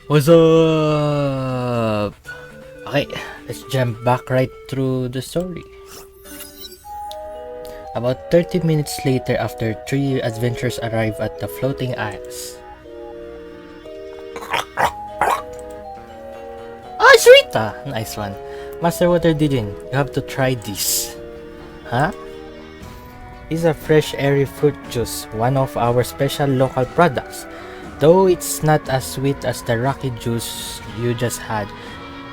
What's up? Okay, let's jump back right through the story. About 30 minutes later, after three adventurers arrive at the floating isles. Oh, it's Rita! Nice one. Master Water Digin, you have to try this. Huh? This is a fresh airy fruit juice, one of our special local products. Though it's not as sweet as the rocky juice you just had,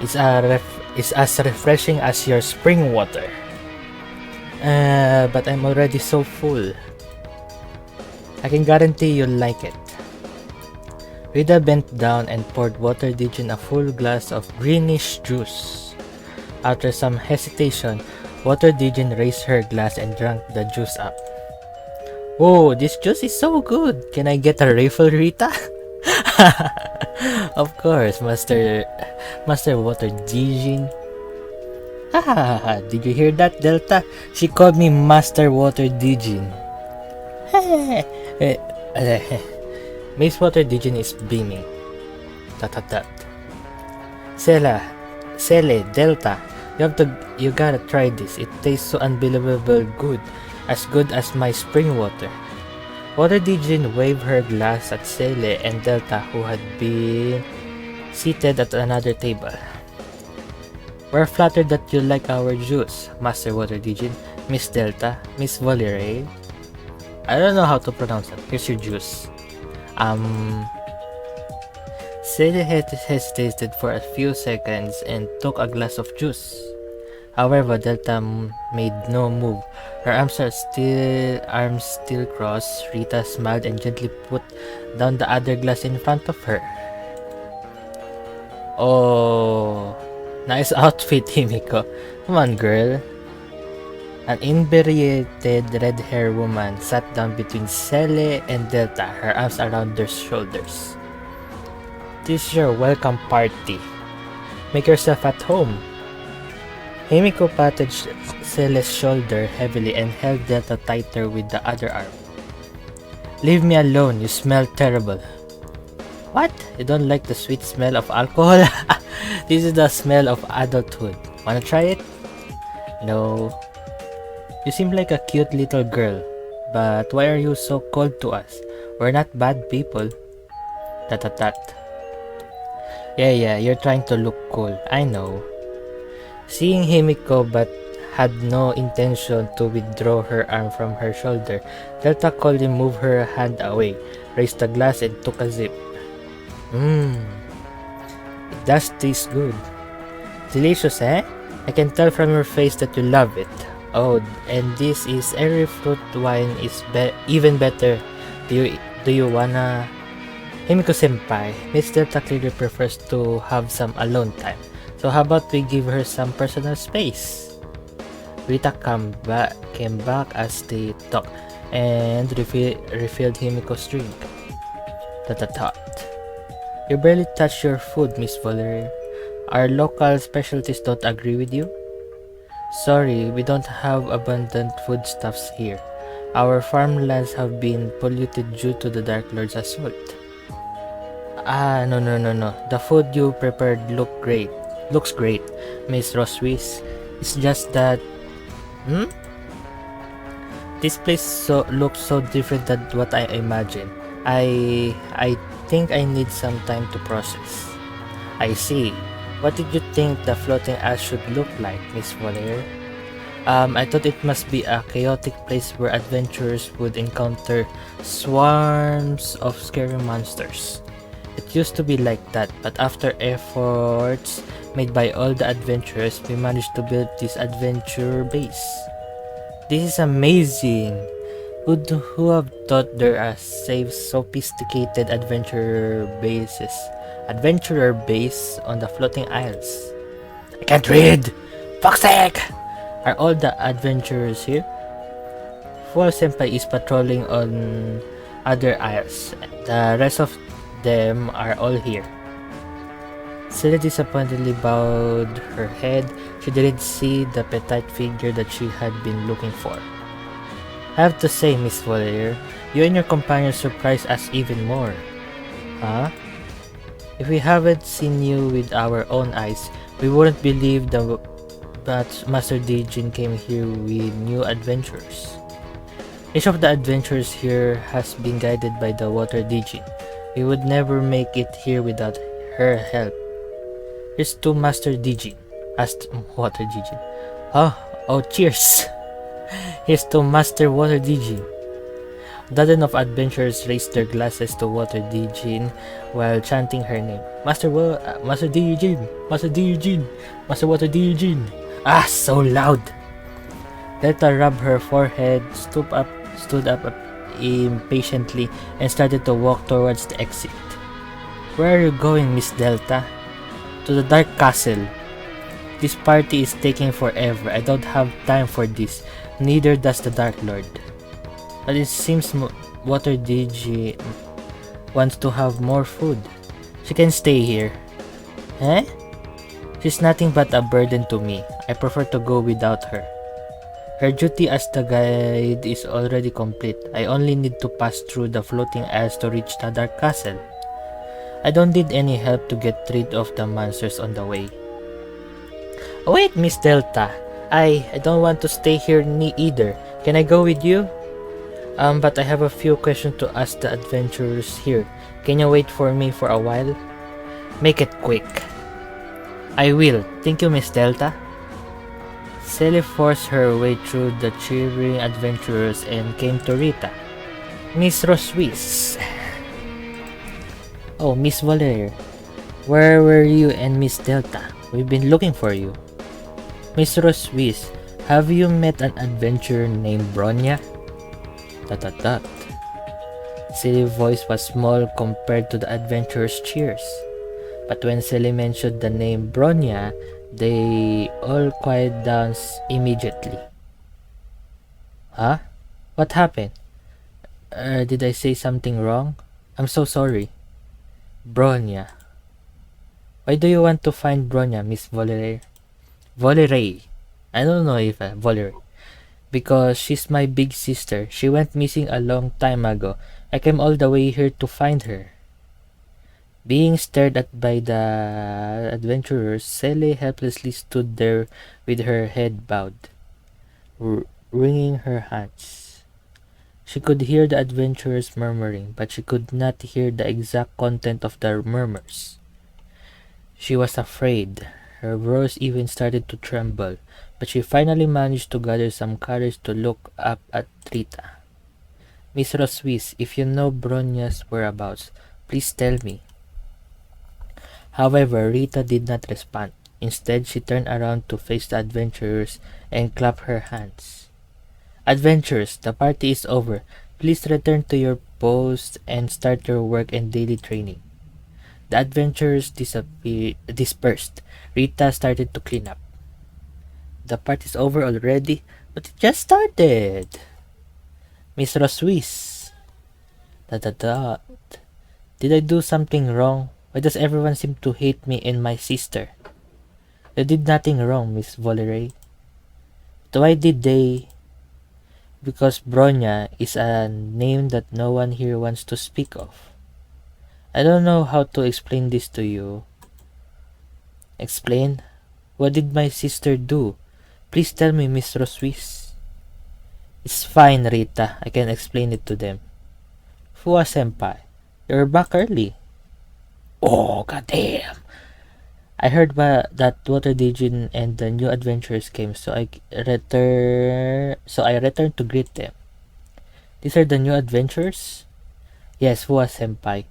it's as refreshing as your spring water. But I'm already so full. I can guarantee you'll like it. Rita bent down and poured Water Digin a full glass of greenish juice. After some hesitation, Water Digin raised her glass and drank the juice up. Whoa, this juice is so good! Can I get a refill, Rita? Of course, Master Water Digin. Did you hear that, Delta? She called me Master Water Digin. Miss Water Digin is beaming. Tat. Seele, Delta, you gotta try this. It tastes so unbelievable good as my spring water. Water Digin waved her glass at Seele and Delta, who had been seated at another table. We're flattered that you like our juice, Master Water Digin, Miss Delta, Miss Valerie. I don't know how to pronounce it. Here's your juice. Seele hesitated for a few seconds and took a glass of juice. However, Delta made no move. Her arms still crossed. Rita smiled and gently put down the other glass in front of her. Oh, nice outfit, Himiko. Come on, girl. An inebriated red-haired woman sat down between Seele and Delta, her arms around their shoulders. This is your welcome party. Make yourself at home. Himiko patted Seele's shoulder heavily and held Delta tighter with the other arm. Leave me alone, you smell terrible. What? You don't like the sweet smell of alcohol? This is the smell of adulthood. Wanna try it? No. You seem like a cute little girl, but why are you so cold to us? We're not bad people. Tat. Yeah, you're trying to look cool, I know. Seeing Himiko but had no intention to withdraw her arm from her shoulder, Delta coldly moved her hand away, raised the glass and took a sip. It does taste good. Delicious, eh? I can tell from your face that you love it. Oh, and this is airy fruit wine is even better. Do you wanna... Himiko-senpai, Miss Delta clearly prefers to have some alone time. So how about we give her some personal space? Rita came back as they talked and refilled Himiko's drink. Tat. You barely touch your food, Miss Valerie. Our local specialties don't agree with you? Sorry, we don't have abundant foodstuffs here. Our farmlands have been polluted due to the Dark Lord's assault. No. The food you prepared looks great, Miss Roswis. It's just that... This place looks so different than what I imagined. I think I need some time to process. I see. What did you think the floating ash should look like, Miss Valerie? I thought it must be a chaotic place where adventurers would encounter swarms of scary monsters. It used to be like that, but after efforts made by all the adventurers, we managed to build this adventure base. This is amazing! Who have thought there are safe, sophisticated adventurer base on the floating isles? I can't read! Fuck's sake! Are all the adventurers here? Full Senpai is patrolling on other isles. The rest of them are all here. Seele disappointedly bowed her head. She didn't see the petite figure that she had been looking for. I have to say, Miss Valerie, you and your companions surprised us even more. Huh? If we haven't seen you with our own eyes, we wouldn't believe that Master Dijin came here with new adventures. Each of the adventures here has been guided by the Water Dijin. We would never make it here without her help. Here's to Master Dijin, asked Water Dijin. Oh, cheers! Here's to Master Water Dijin. A dozen of adventurers raised their glasses to Water Dijin while chanting her name. Master Dijin! Master Dijin! Master Water Dijin! Ah, so loud! Delta rubbed her forehead, stood up impatiently, and started to walk towards the exit. Where are you going, Miss Delta? To the Dark Castle. This party is taking forever. I don't have time for this. Neither does the Dark Lord. But it seems Water Digi wants to have more food. She can stay here. Eh? She's nothing but a burden to me. I prefer to go without her. Her duty as the guide is already complete. I only need to pass through the floating isles to reach the Dark Castle. I don't need any help to get rid of the monsters on the way. Oh, wait, Miss Delta. I don't want to stay here either. Can I go with you? But I have a few questions to ask the adventurers here. Can you wait for me for a while? Make it quick. I will. Thank you, Miss Delta. Seele forced her way through the cheering adventurers and came to Rita. Miss Roswis. Oh, Miss Valerie. Where were you and Miss Delta? We've been looking for you. Miss Roswis, have you met an adventurer named Bronya? ... Seele's voice was small compared to the adventurers' cheers. But when Seele mentioned the name Bronya, they all quieted down immediately. Huh? What happened? Did I say something wrong? I'm so sorry. Bronya. Why do you want to find Bronya, Miss Valerie? Valerie. I don't know if Valerie. Because she's my big sister. She went missing a long time ago. I came all the way here to find her. Being stared at by the adventurers, Seele helplessly stood there with her head bowed, wringing her hands. She could hear the adventurers murmuring, but she could not hear the exact content of their murmurs. She was afraid. Her brows even started to tremble, but she finally managed to gather some courage to look up at Rita. Miss Roswis, if you know Bronya's whereabouts, please tell me. However, Rita did not respond. Instead, she turned around to face the adventurers and clapped her hands. Adventurers, the party is over. Please return to your posts and start your work and daily training. The adventurers dispersed. Rita started to clean up. The party's over already, but it just started. Miss Roswis. Did I do something wrong? Why does everyone seem to hate me and my sister? I did nothing wrong, Miss Valerie. But why did they? Because Bronya is a name that no one here wants to speak of. I don't know how to explain this to you. Explain? What did my sister do? Please tell me, Miss Roswis. It's fine, Rita. I can explain it to them. Fuwa-senpai, you're back early. Oh, goddamn! I heard that Water Dijin and the new adventurers came, so I returned to greet them. These are the new adventurers? Yes, Fuwa-senpai.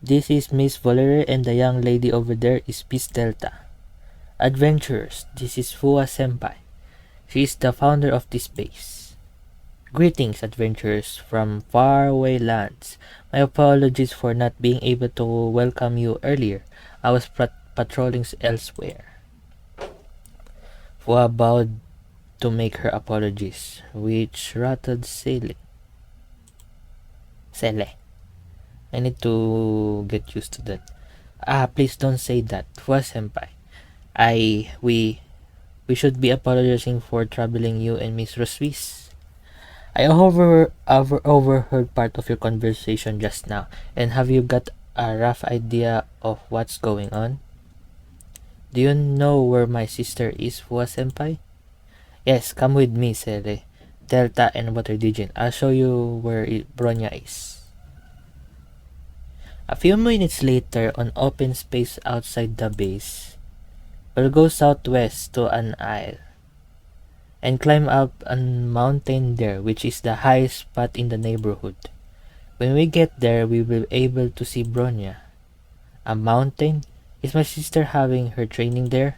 This is Miss Valerie, and the young lady over there is Miss Delta. Adventurers, this is Fuwa-senpai. She is the founder of this base. Greetings, adventurers from faraway lands. My apologies for not being able to welcome you earlier. I was patrolling elsewhere. Fuwa bowed to make her apologies, which rattled Seele. I need to get used to that. Please don't say that, Fuwa-senpai. We should be apologizing for troubling you and Miss Roswis. I overheard part of your conversation just now, and have you got a rough idea of what's going on? Do you know where my sister is, Fuwa Senpai? Yes, come with me, Seele. Delta and Water Digin. I'll show you where Bronya is. A few minutes later, on open space outside the base, we'll go southwest to an isle and climb up a mountain there, which is the highest spot in the neighborhood. When we get there, we will be able to see Bronya. A mountain? Is my sister having her training there?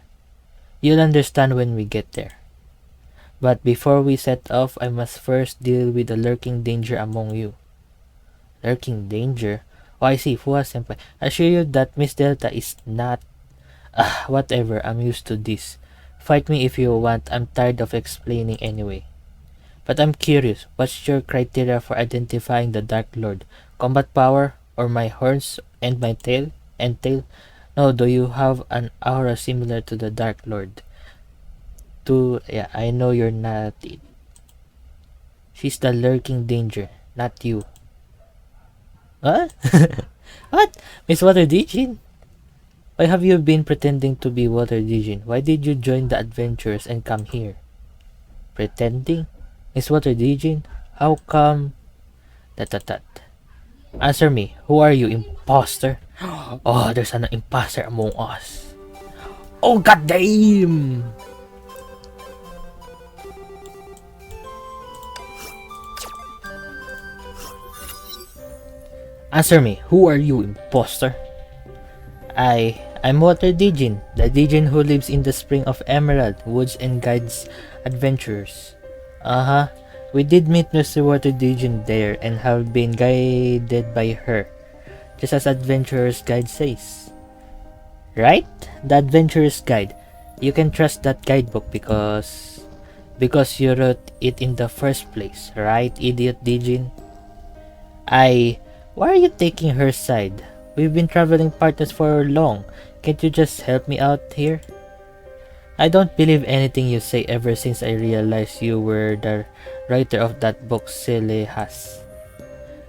You'll understand when we get there. But before we set off, I must first deal with the lurking danger among you. Lurking danger? Oh, I see, Fuwa Senpai. I assure you that Miss Delta is not... whatever, I'm used to this. Fight me if you want, I'm tired of explaining anyway. But I'm curious, what's your criteria for identifying the Dark Lord? Combat power? Or my horns and my tail? And tail? No, do you have an aura similar to the Dark Lord? Yeah, I know you're not it. She's the lurking danger, not you. What? What? Miss Water Dijin? Why have you been pretending to be Water Dijin? Why did you join the adventurers and come here? Pretending? Miss Water Dijin? How come? That. Answer me. Who are you, imposter? Oh, there's an imposter among us. Oh, goddamn! Answer me, who are you, imposter? I'm Water Dijin, the Dijin who lives in the Spring of Emerald, Woods and guides adventurers. We did meet Mr. Water Dijin there and have been guided by her, just as Adventurer's Guide says. Right? The Adventurer's Guide. You can trust that guidebook because you wrote it in the first place, right, idiot Dijin? Why are you taking her side? We've been traveling partners for long. Can't you just help me out here? I don't believe anything you say ever since I realized you were the writer of that book Seele has.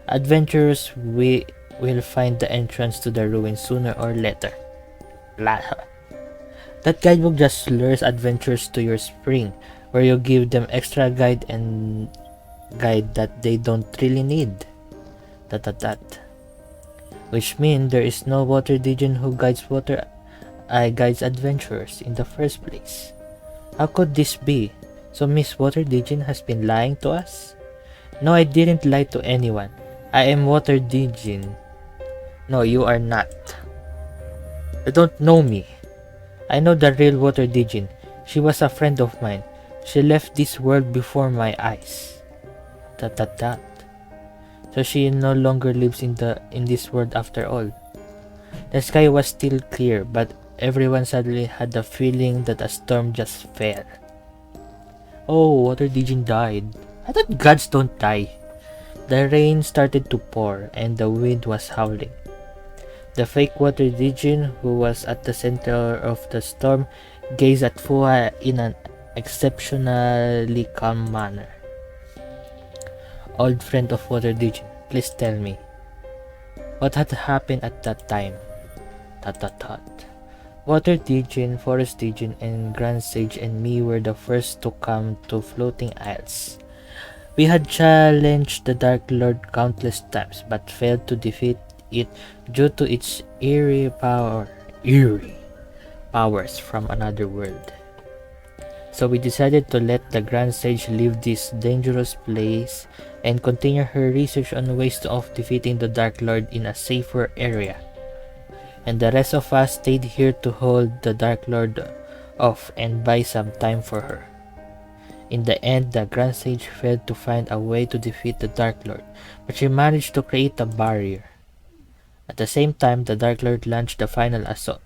Adventurers, we will find the entrance to the ruins sooner or later. That guidebook just lures adventurers to your spring, where you give them extra guide that they don't really need. Which means there is no Water Dijin who guides adventurers in the first place. How could this be? So Miss Water Dijin has been lying to us? No, I didn't lie to anyone. I am Water Dijin. No, you are not. You don't know me. I know the real Water Dijin. She was a friend of mine. She left this world before my eyes. So she no longer lives in this world after all. The sky was still clear, but everyone suddenly had the feeling that a storm just fell. Oh, Water Dijin died. I thought gods don't die. The rain started to pour and the wind was howling. The fake Water Dijin, who was at the center of the storm, gazed at Fuwa in an exceptionally calm manner. Old friend of Water Dijin, please tell me, what had happened at that time? Water Dijin, Forest Dijin, and Grand Sage and me were the first to come to Floating Isles. We had challenged the Dark Lord countless times, but failed to defeat it due to its eerie powers from another world. So we decided to let the Grand Sage leave this dangerous place and continue her research on ways of defeating the Dark Lord in a safer area. And the rest of us stayed here to hold the Dark Lord off and buy some time for her. In the end, the Grand Sage failed to find a way to defeat the Dark Lord, but she managed to create a barrier. At the same time, the Dark Lord launched the final assault.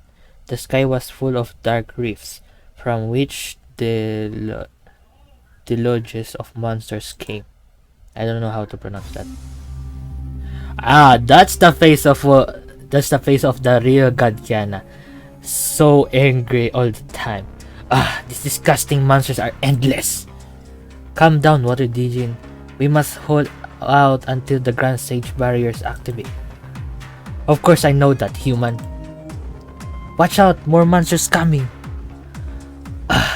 The sky was full of dark rifts, from which the lodges of monsters came. I don't know how to pronounce that. That's the face of the real God Kiana. So angry all the time. These disgusting monsters are endless. Calm down, Water Dijin. We must hold out until the Grand Sage barriers activate. Of course I know that, human. Watch out, more monsters coming.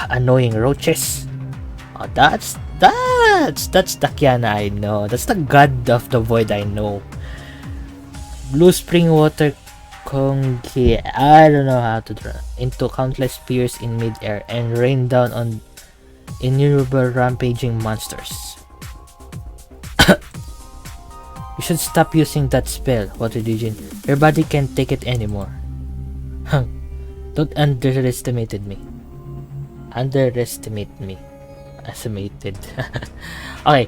Annoying roaches. Oh, that's the Kiana I know. That's the god of the void I know. Blue spring water conky, I don't know how to draw, into countless spears in midair and rain down on innumerable rampaging monsters. You should stop using that spell, Water Digin. Your body can't take it anymore. Don't underestimate me. Estimated. Okay,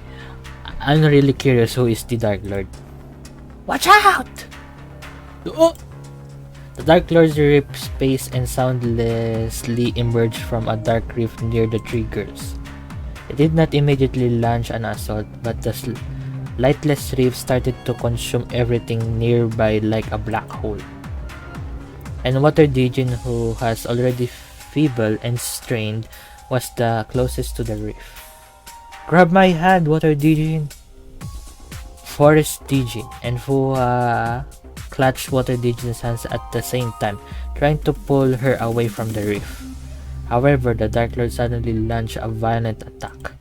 I'm really curious who is the Dark Lord. Watch out! Oh! The Dark Lord ripped space and soundlessly emerged from a dark rift near the three girls. It did not immediately launch an assault, but the lightless rift started to consume everything nearby like a black hole. And Water Digin, who has already feeble and strained, was the closest to the rift. Grab my hand, Water Digin! Forest Digin and Fuha clutched Water Digin's hands at the same time, trying to pull her away from the rift. However, the Dark Lord suddenly launched a violent attack.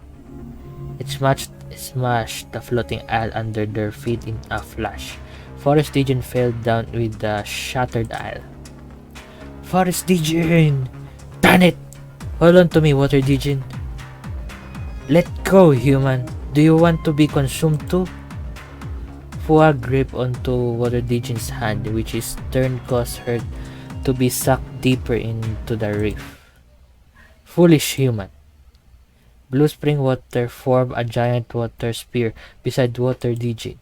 It smashed the floating isle under their feet in a flash. Forest Digin fell down with the shattered isle. Forest Digin! Darn it! Hold on to me, Water Digin. Let go, human. Do you want to be consumed too? Fuha gripped onto Water Digin's hand, which in turn caused her to be sucked deeper into the reef. Foolish human. Blue spring water formed a giant water spear beside Water Digin.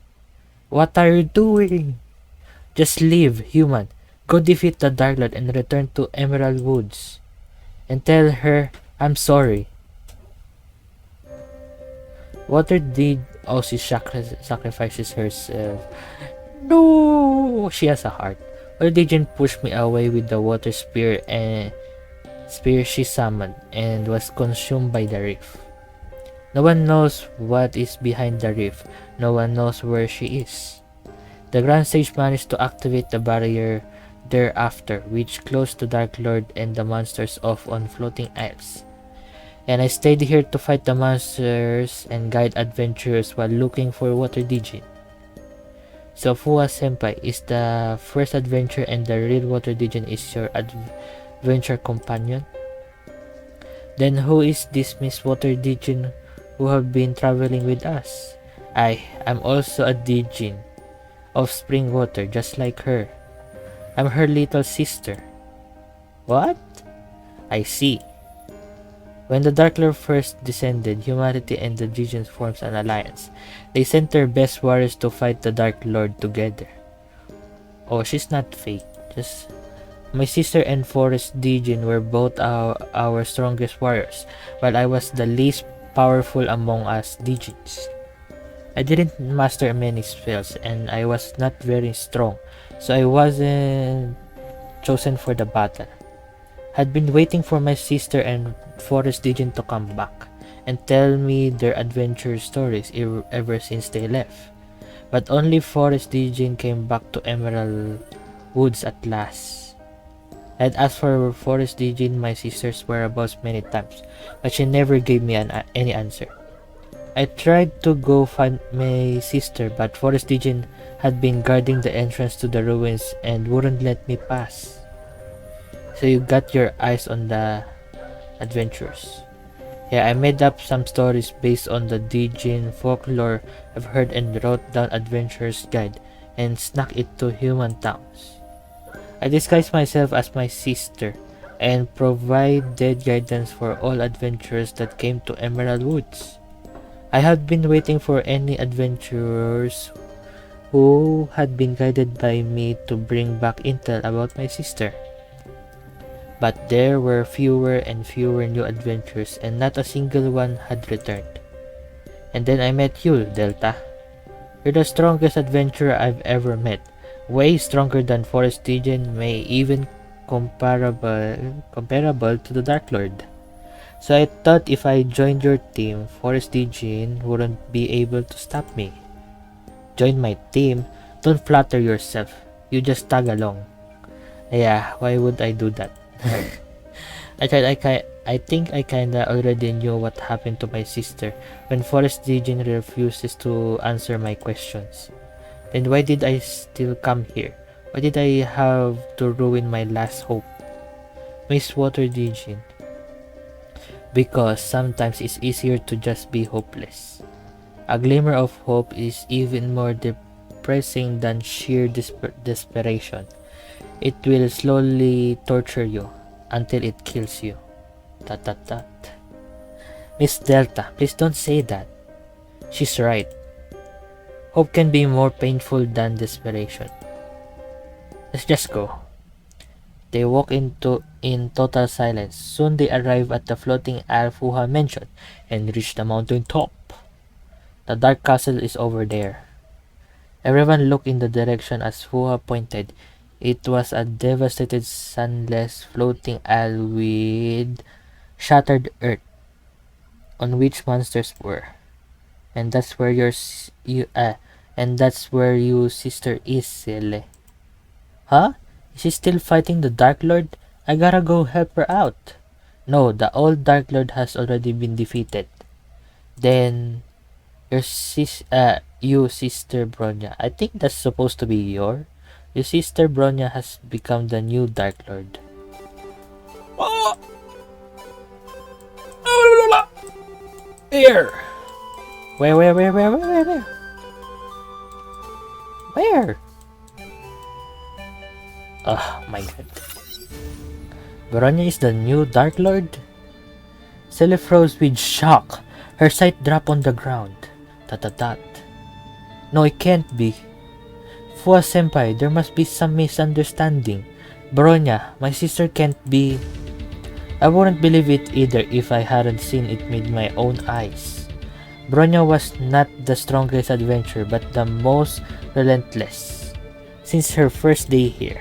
What are you doing? Just leave, human. Go defeat the Dark Lord and return to Emerald Woods. And tell her I'm sorry. Water did also sacrifices herself. No, she has a heart. Water Digin pushed me away with the water spear she summoned and was consumed by the reef. No one knows what is behind the reef. No one knows where she is. The Grand Sage managed to activate the barrier thereafter, which closed the Dark Lord and the monsters off on floating isles. And I stayed here to fight the monsters and guide adventurers while looking for Water Digin. So Fuha Senpai is the first adventurer and the real Water Digin is your adventure companion? Then who is this Miss Water Digin who have been traveling with us? I'm also a Digin of spring water just like her. I'm her little sister. What? I see. When the Dark Lord first descended, humanity and the Digins formed an alliance. They sent their best warriors to fight the Dark Lord together. Oh, she's not fake. Just my sister and Forest Digin were both our strongest warriors, while I was the least powerful among us Digins. I didn't master many spells and I was not very strong, so I wasn't chosen for the battle. Had been waiting for my sister and Forest Digin to come back and tell me their adventure stories ever since they left. But only Forest Digin came back to Emerald Woods at last. I had asked for Forest Digin my sister's whereabouts many times, but she never gave me any answer. I tried to go find my sister, but Forest Digin had been guarding the entrance to the ruins and wouldn't let me pass. So you got your eyes on the adventurers. Yeah, I made up some stories based on the Digin folklore I've heard and wrote down Adventurer's Guide and snuck it to human towns. I disguised myself as my sister and provided guidance for all adventurers that came to Emerald Woods. I had been waiting for any adventurers who had been guided by me to bring back intel about my sister. But there were fewer and fewer new adventures and not a single one had returned. And then I met you, Delta. You're the strongest adventurer I've ever met. Way stronger than Forest Digin, may even comparable to the Dark Lord. So I thought if I joined your team, Forest Digin wouldn't be able to stop me. Join my team? Don't flatter yourself. You just tag along. Yeah, why would I do that? I think I kinda already knew what happened to my sister when Forest Legion refuses to answer my questions. Then why did I still come here? Why did I have to ruin my last hope? Miss Water Legion. Because sometimes it's easier to just be hopeless. A glimmer of hope is even more depressing than sheer desperation. It will slowly torture you until it kills you. ... Miss Delta, please don't say that. She's right. Hope can be more painful than desperation. Let's just go. They walk in total silence. Soon they arrive at the floating isle Fuha mentioned and reach the mountain top. The dark castle is over there. Everyone looked in the direction as Fuha pointed. It was a devastated, sunless, floating isle with shattered earth on which monsters were. And that's where your sister is, Seele. Huh? Is she still fighting the Dark Lord? I gotta go help her out. No, the old Dark Lord has already been defeated. Then your sister Bronya. I think that's supposed to be your sister Bronya has become the new Dark Lord. Here. Where? Where? Oh my god. Bronya is the new Dark Lord? Seele froze with shock. Her sight dropped on the ground. ... No, it can't be. Fuwa-senpai, there must be some misunderstanding. Bronya, my sister can't be... I wouldn't believe it either if I hadn't seen it with my own eyes. Bronya was not the strongest adventurer, but the most relentless. Since her first day here,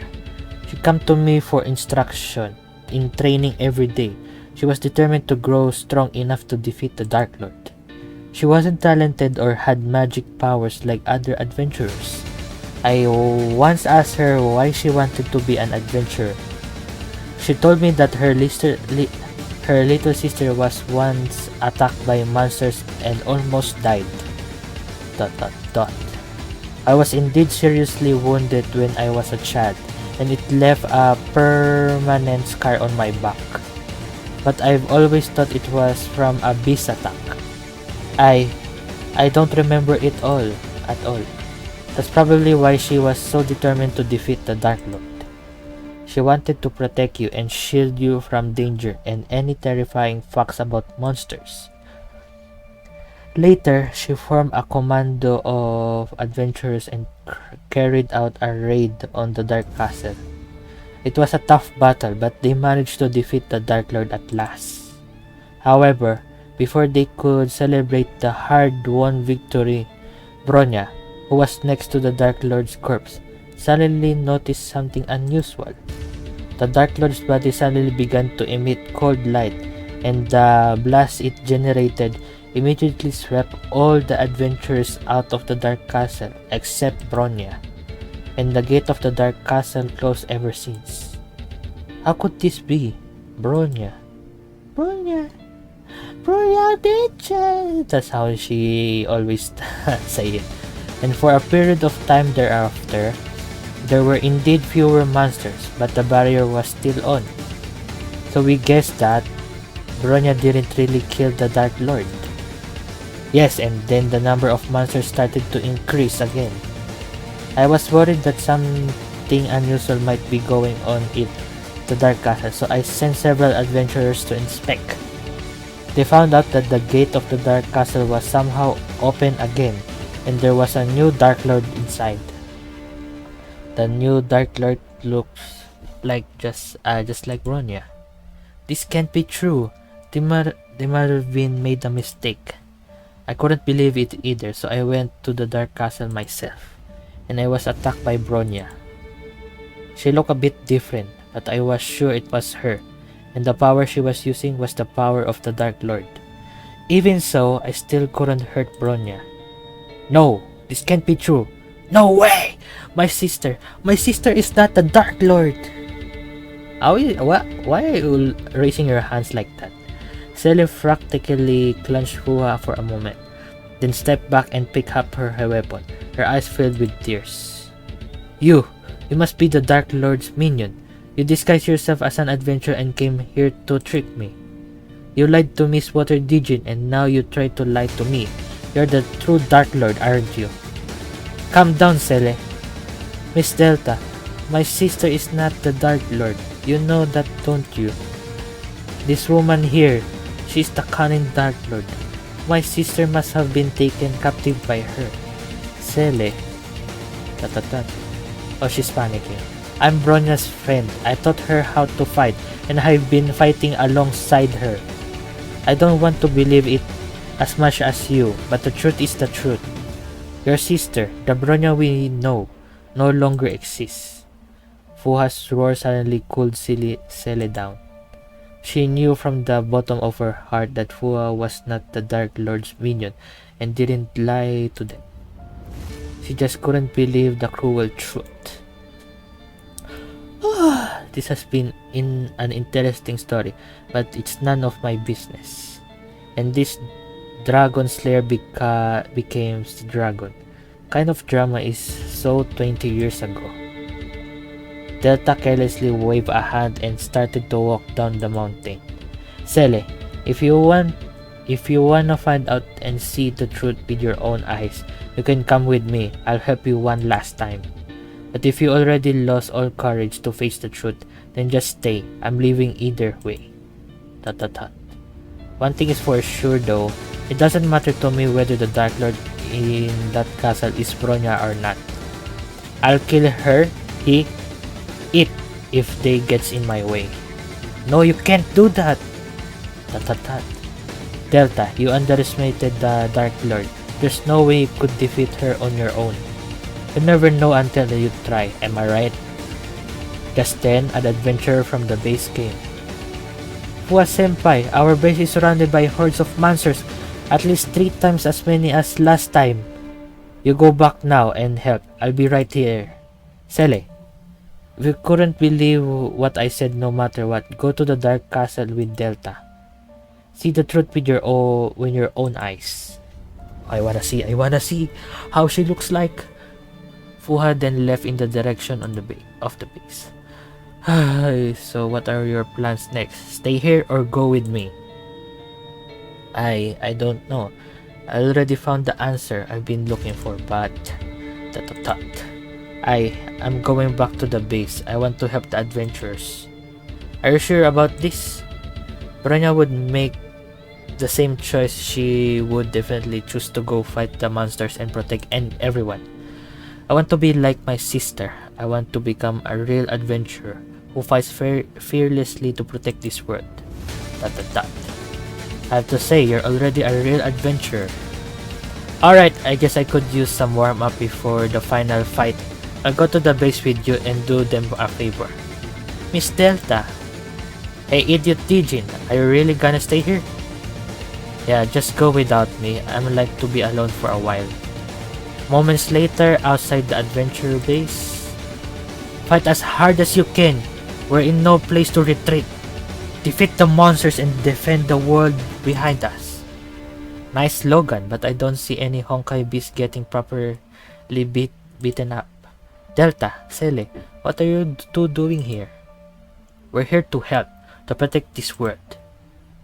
she came to me for instruction in training every day. She was determined to grow strong enough to defeat the Dark Lord. She wasn't talented or had magic powers like other adventurers. I once asked her why she wanted to be an adventurer. She told me that her little sister was once attacked by monsters and almost died. ... I was indeed seriously wounded when I was a child, and it left a permanent scar on my back. But I've always thought it was from a beast attack. I don't remember it at all. That's probably why she was so determined to defeat the Dark Lord. She wanted to protect you and shield you from danger and any terrifying facts about monsters. Later, she formed a commando of adventurers and carried out a raid on the Dark Castle. It was a tough battle, but they managed to defeat the Dark Lord at last. However, before they could celebrate the hard-won victory, Bronya, who was next to the Dark Lord's corpse, suddenly noticed something unusual. The Dark Lord's body suddenly began to emit cold light, and the blast it generated immediately swept all the adventurers out of the Dark Castle except Bronya, and the gate of the Dark Castle closed ever since. How could this be? Bronya, bitch! That's how she always say it. And for a period of time thereafter, there were indeed fewer monsters, but the barrier was still on. So we guessed that Bronya didn't really kill the Dark Lord. Yes, and then the number of monsters started to increase again. I was worried that something unusual might be going on in the Dark Castle, so I sent several adventurers to inspect. They found out that the gate of the Dark Castle was somehow open again, and there was a new Dark Lord inside. The new Dark Lord looks like just like Bronya. This can't be true. They might have made a mistake. I couldn't believe it either, so I went to the Dark Castle myself, and I was attacked by Bronya. She looked a bit different, but I was sure it was her, and the power she was using was the power of the Dark Lord. Even so, I still couldn't hurt Bronya. No, this can't be true. No way! My sister is not the Dark Lord! Why are you raising your hands like that? Seele practically clenched Fuha for a moment, then stepped back and picked up her weapon, her eyes filled with tears. You must be the Dark Lord's minion. You disguised yourself as an adventurer and came here to trick me. You lied to Miss Water Digin and now you try to lie to me. You're the true Dark Lord, aren't you? Calm down, Seele. Miss Delta, my sister is not the Dark Lord. You know that, don't you? This woman here, she's the cunning Dark Lord. My sister must have been taken captive by her. Seele. Oh, she's panicking. I'm Bronya's friend. I taught her how to fight, and I've been fighting alongside her. I don't want to believe it as much as you, but the truth is the truth. Your sister, the Bronya we know, no longer exists. Fuha's roar suddenly cooled Seele down. She knew from the bottom of her heart that Fuha was not the Dark Lord's minion and didn't lie to them. She just couldn't believe the cruel truth. This has been an interesting story, but it's none of my business. And this Dragon Slayer became the dragon. Kind of drama is so 20 years ago. Delta carelessly waved a hand and started to walk down the mountain. Seele, if you wanna find out and see the truth with your own eyes, you can come with me. I'll help you one last time. But if you already lost all courage to face the truth, then just stay. I'm leaving either way. One thing is for sure though, it doesn't matter to me whether the Dark Lord in that castle is Bronya or not. I'll kill her, it, if they gets in my way. No, you can't do that. Delta, you underestimated the Dark Lord. There's no way you could defeat her on your own. You never know until you try, am I right? Just then, an adventurer from the base came. Fuwa-senpai, our base is surrounded by hordes of monsters, at least 3 times as many as last time. You go back now and help. I'll be right here. Seele, if you couldn't believe what I said, no matter what, go to the Dark Castle with Delta. See the truth with your own eyes. I wanna see how she looks like. Fuha then left in the direction of the base. So what are your plans next? Stay here or go with me? I don't know. I already found the answer I've been looking for, but I'm going back to the base. I want to help the adventurers. Are you sure about this? Bronya would make the same choice. She would definitely choose to go fight the monsters and protect everyone. I want to be like my sister. I want to become a real adventurer who fights fearlessly to protect this world. I have to say, you're already a real adventurer. Alright, I guess I could use some warm-up before the final fight. I'll go to the base with you and do them a favor. Miss Delta. Hey, idiot Digin, are you really gonna stay here? Yeah, just go without me. I'm like to be alone for a while. Moments later, outside the adventure base. Fight as hard as you can. We're in no place to retreat. Defeat the monsters and defend the world behind us. Nice slogan, but I don't see any Honkai beasts getting properly beaten up. Delta, Seele, what are you two doing here? We're here to help, to protect this world.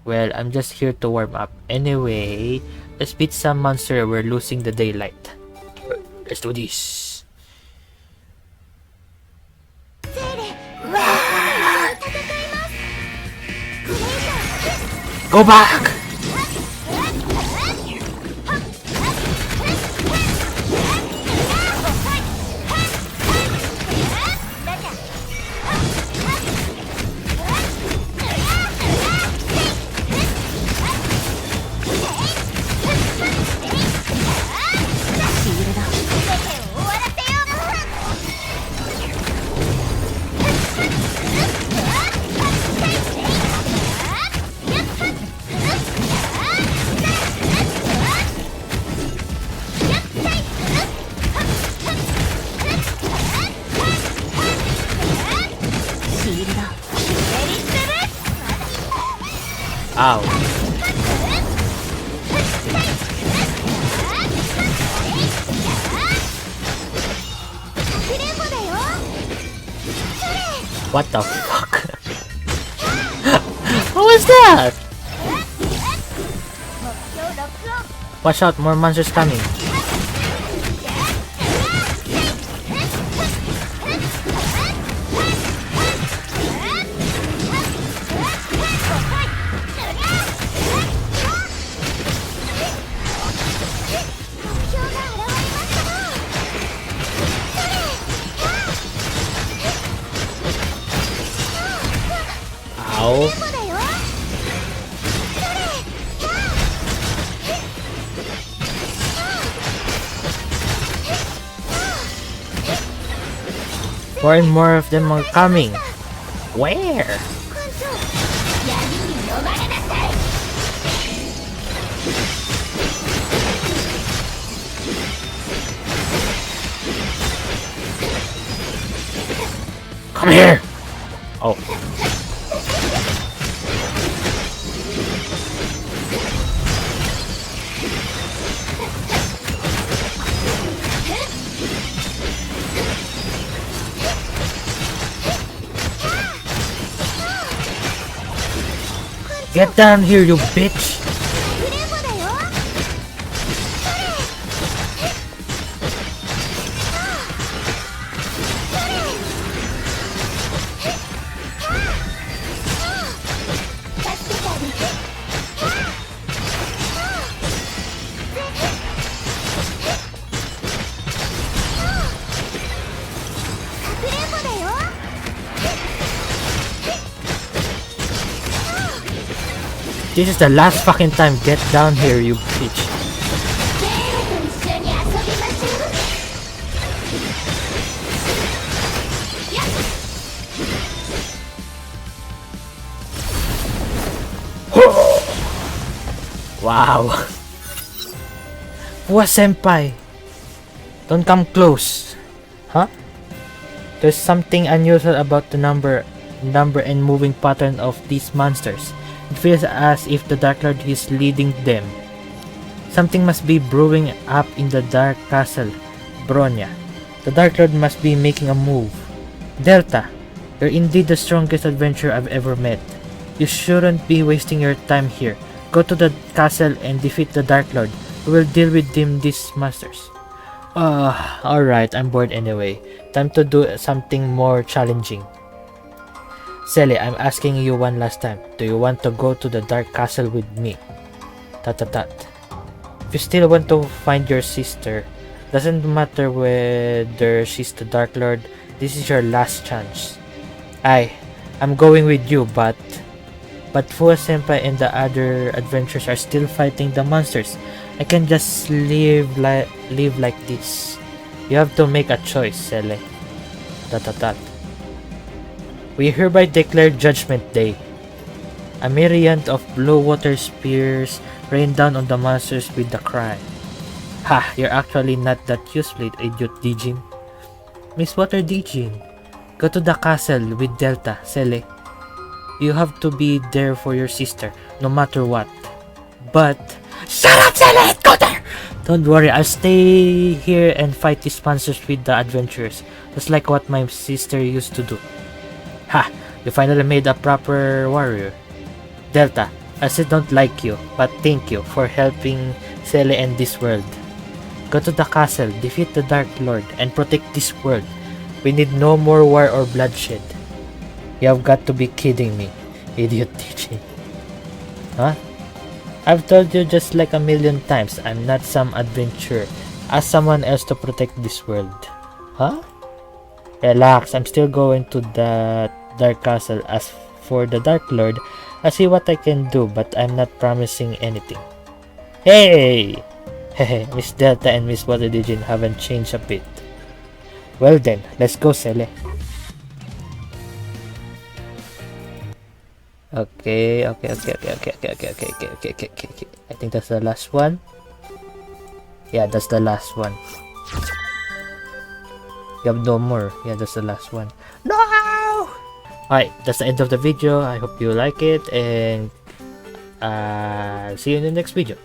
Well, I'm just here to warm up. Anyway, let's beat some monster. We're losing the daylight. Let's do this. Go back! Ow. What the fuck? What was that? Watch out, more monsters coming. Ow. More and more of them are coming. Where? Come here! Oh. Get down here, you bitch! This is the last fucking time. Get down here, you bitch. Wow. Fuwa senpai. Don't come close. Huh? There's something unusual about the number and moving pattern of these monsters. It feels as if the Dark Lord is leading them. Something must be brewing up in the Dark Castle, Bronya. The Dark Lord must be making a move. Delta, you're indeed the strongest adventurer I've ever met. You shouldn't be wasting your time here. Go to the castle and defeat the Dark Lord. We will deal with these monsters. Alright, I'm bored anyway. Time to do something more challenging. Seele, I'm asking you one last time. Do you want to go to the Dark Castle with me? If you still want to find your sister, doesn't matter whether she's the Dark Lord, this is your last chance. I'm going with you, but Fuwa senpai and the other adventurers are still fighting the monsters. I can't just live like this. You have to make a choice, Seele. We hereby declare Judgment Day. A myriad of blue water spears rain down on the monsters with the cry. Ha! You're actually not that useful, idiot Dijin. Miss Water Dijin, go to the castle with Delta, Seele. You have to be there for your sister, no matter what. But... Shut up, Seele! Go there! Don't worry, I'll stay here and fight these monsters with the adventurers, just like what my sister used to do. Ha! You finally made a proper warrior. Delta, I still don't like you, but thank you for helping Seele and this world. Go to the castle, defeat the Dark Lord, and protect this world. We need no more war or bloodshed. You have got to be kidding me, idiot teaching. Huh? I've told you just like a million times, I'm not some adventurer. Ask someone else to protect this world. Huh? Relax, I'm still going to the Dark Castle. As for the Dark Lord, I see what I can do, but I'm not promising anything. Hey! Hehe, Miss Delta and Miss Water Dijin haven't changed a bit. Well then, let's go, Seele. Okay. I think that's the last one. Yeah, that's the last one. You have no more. Yeah, that's the last one. No! Alright, that's the end of the video. I hope you like it, and see you in the next video.